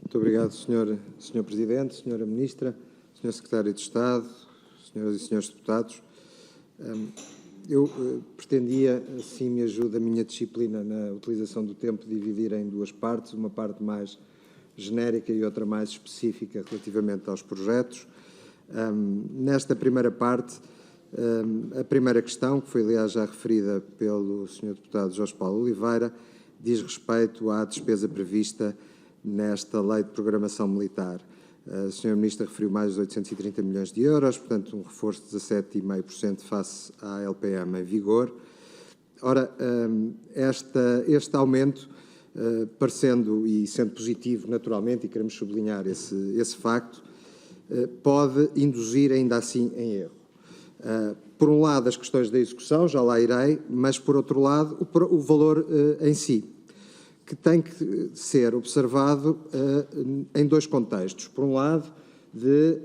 Muito obrigado, Sr. Presidente, Sra. Ministra, Sr. Secretário de Estado, Senhoras e Senhores Deputados. Eu pretendia, se me ajuda a minha disciplina na utilização do tempo, dividir em duas partes, uma parte mais genérica e outra mais específica relativamente aos projetos. Nesta primeira parte, a primeira questão, que foi aliás já referida pelo Sr. Deputado Jorge Paulo Oliveira, diz respeito à despesa prevista nesta Lei de Programação Militar. A Sra. Ministra referiu mais de 830 milhões de euros, portanto um reforço de 17,5% face à LPM em vigor. Ora, este aumento, parecendo e sendo positivo naturalmente, e queremos sublinhar esse facto, pode induzir ainda assim em erro. Por um lado, as questões da execução, já lá irei, mas por outro lado, o valor em si, que tem que ser observado em dois contextos. Por um lado, de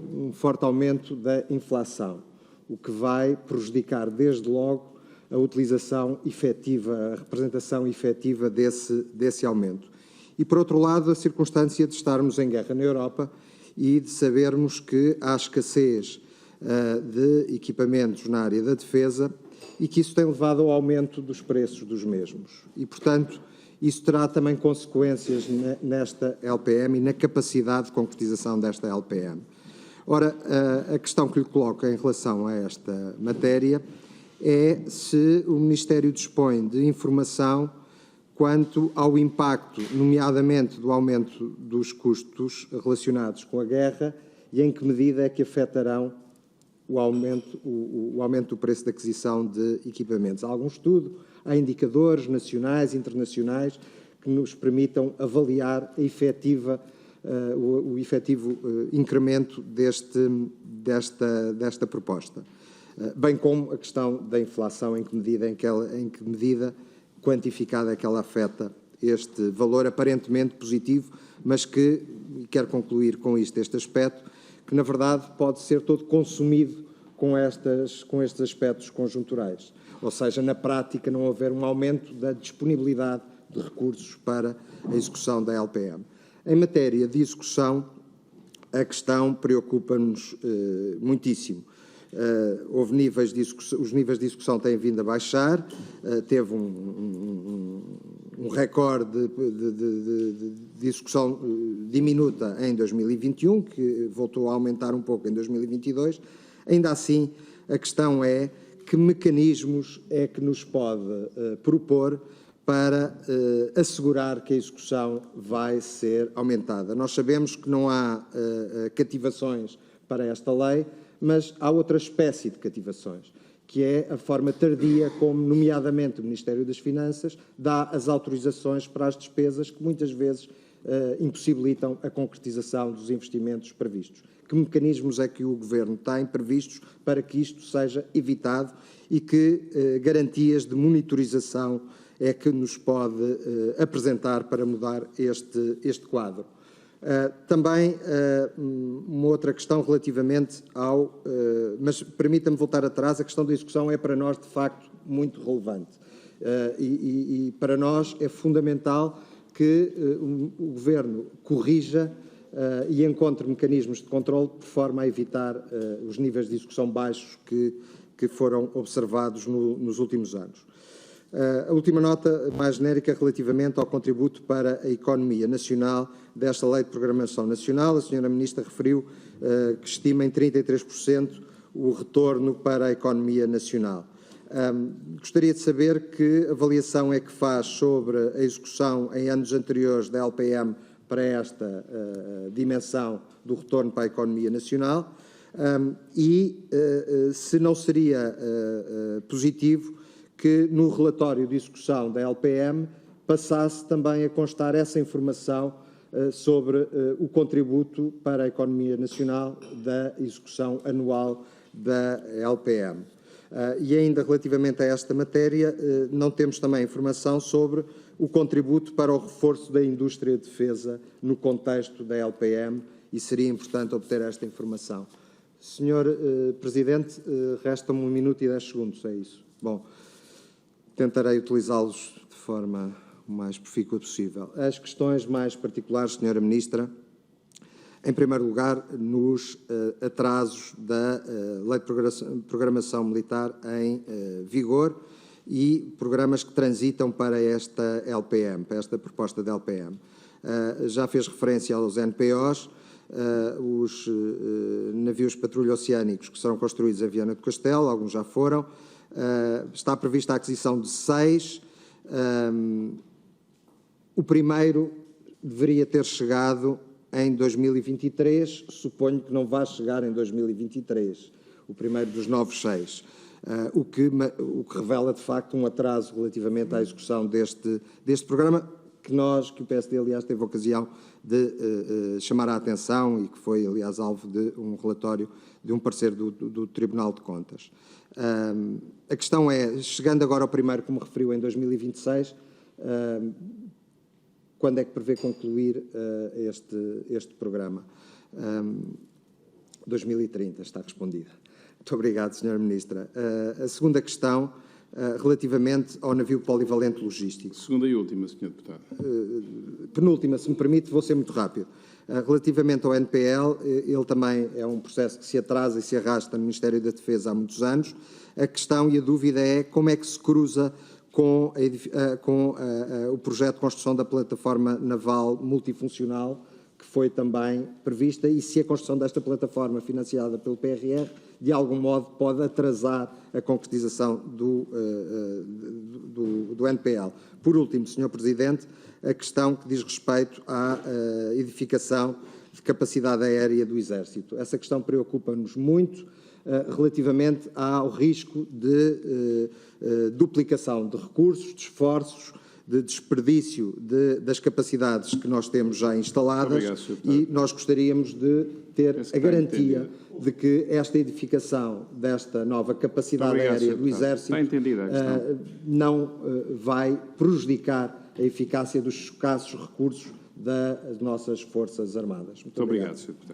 um forte aumento da inflação, o que vai prejudicar desde logo a utilização efetiva, a representação efetiva desse aumento. E por outro lado, a circunstância de estarmos em guerra na Europa e de sabermos que há escassez de equipamentos na área da defesa e que isso tem levado ao aumento dos preços dos mesmos. E, portanto, isso terá também consequências nesta LPM e na capacidade de concretização desta LPM. Ora, a questão que lhe coloco em relação a esta matéria é se o Ministério dispõe de informação quanto ao impacto, nomeadamente do aumento dos custos relacionados com a guerra e em que medida é que afetarão o aumento do preço de aquisição de equipamentos. Há algum estudo, há indicadores nacionais, internacionais, que nos permitam avaliar o efetivo incremento desta proposta. Bem como a questão da inflação, em que medida quantificada é que ela afeta este valor aparentemente positivo, mas que, e quero concluir com este aspecto, que na verdade pode ser todo consumido com estes aspectos conjunturais. Ou seja, na prática não haver um aumento da disponibilidade de recursos para a execução da LPM. Em matéria de execução, a questão preocupa-nos muitíssimo. Os níveis de execução têm vindo a baixar, teve um recorde de execução diminuta em 2021, que voltou a aumentar um pouco em 2022. Ainda assim, a questão é que mecanismos é que nos pode propor para assegurar que a execução vai ser aumentada. Nós sabemos que não há cativações para esta lei, mas há outra espécie de cativações, que é a forma tardia como, nomeadamente, o Ministério das Finanças dá as autorizações para as despesas que muitas vezes impossibilitam a concretização dos investimentos previstos. Que mecanismos é que o Governo tem previstos para que isto seja evitado e que garantias de monitorização é que nos pode apresentar para mudar este quadro? Também uma outra questão relativamente mas permita-me voltar atrás, a questão da execução é para nós de facto muito relevante e para nós é fundamental que o Governo corrija e encontre mecanismos de controle de forma a evitar os níveis de execução baixos que foram observados nos últimos anos. A última nota mais genérica relativamente ao contributo para a economia nacional desta Lei de Programação Nacional. A Sra. Ministra referiu que estima em 33% o retorno para a economia nacional. Gostaria de saber que avaliação é que faz sobre a execução em anos anteriores da LPM para esta dimensão do retorno para a economia nacional e se não seria positivo que no relatório de execução da LPM passasse também a constar essa informação sobre o contributo para a economia nacional da execução anual da LPM. E ainda relativamente a esta matéria, não temos também informação sobre o contributo para o reforço da indústria de defesa no contexto da LPM e seria importante obter esta informação. Senhor Presidente, resta-me 1 minuto e 10 segundos, é isso. Bom, tentarei utilizá-los de forma profícua possível. As questões mais particulares, Sra. Ministra, em primeiro lugar, nos atrasos da Lei de Programação Militar em vigor e programas que transitam para esta LPM, para esta proposta da LPM. Já fez referência aos NPOs, os navios patrulha oceânicos que serão construídos em Viana do Castelo, alguns já foram. Está prevista a aquisição de 6. O primeiro deveria ter chegado em 2023, suponho que não vai chegar em 2023, o primeiro dos novos 6, o que revela, de facto, um atraso relativamente à execução deste programa, que o PSD, aliás, teve a ocasião de chamar a atenção e que foi, aliás, alvo de um relatório de um parecer do Tribunal de Contas. A questão é, chegando agora ao primeiro, como referiu, em 2026, quando é que prevê concluir este programa? 2030, está respondida. Muito obrigado, Sra. Ministra. A segunda questão, relativamente ao navio polivalente logístico. Segunda e última, Sr. Deputado. Penúltima, se me permite, vou ser muito rápido. Relativamente ao NPL, ele também é um processo que se atrasa e se arrasta no Ministério da Defesa há muitos anos. A questão e a dúvida é como é que se cruza com o projeto de construção da plataforma naval multifuncional, que foi também prevista, e se a construção desta plataforma financiada pelo PRR, de algum modo, pode atrasar a concretização do NPL. Por último, Sr. Presidente, a questão que diz respeito à edificação de capacidade aérea do Exército. Essa questão preocupa-nos muito, relativamente ao risco de duplicação de recursos, de esforços, de desperdício das capacidades que nós temos já instaladas. Obrigado, e nós gostaríamos de ter a garantia de que esta edificação desta nova capacidade aérea do Exército não vai prejudicar a eficácia dos escassos recursos das nossas Forças Armadas. Muito obrigado, Sr. Deputado.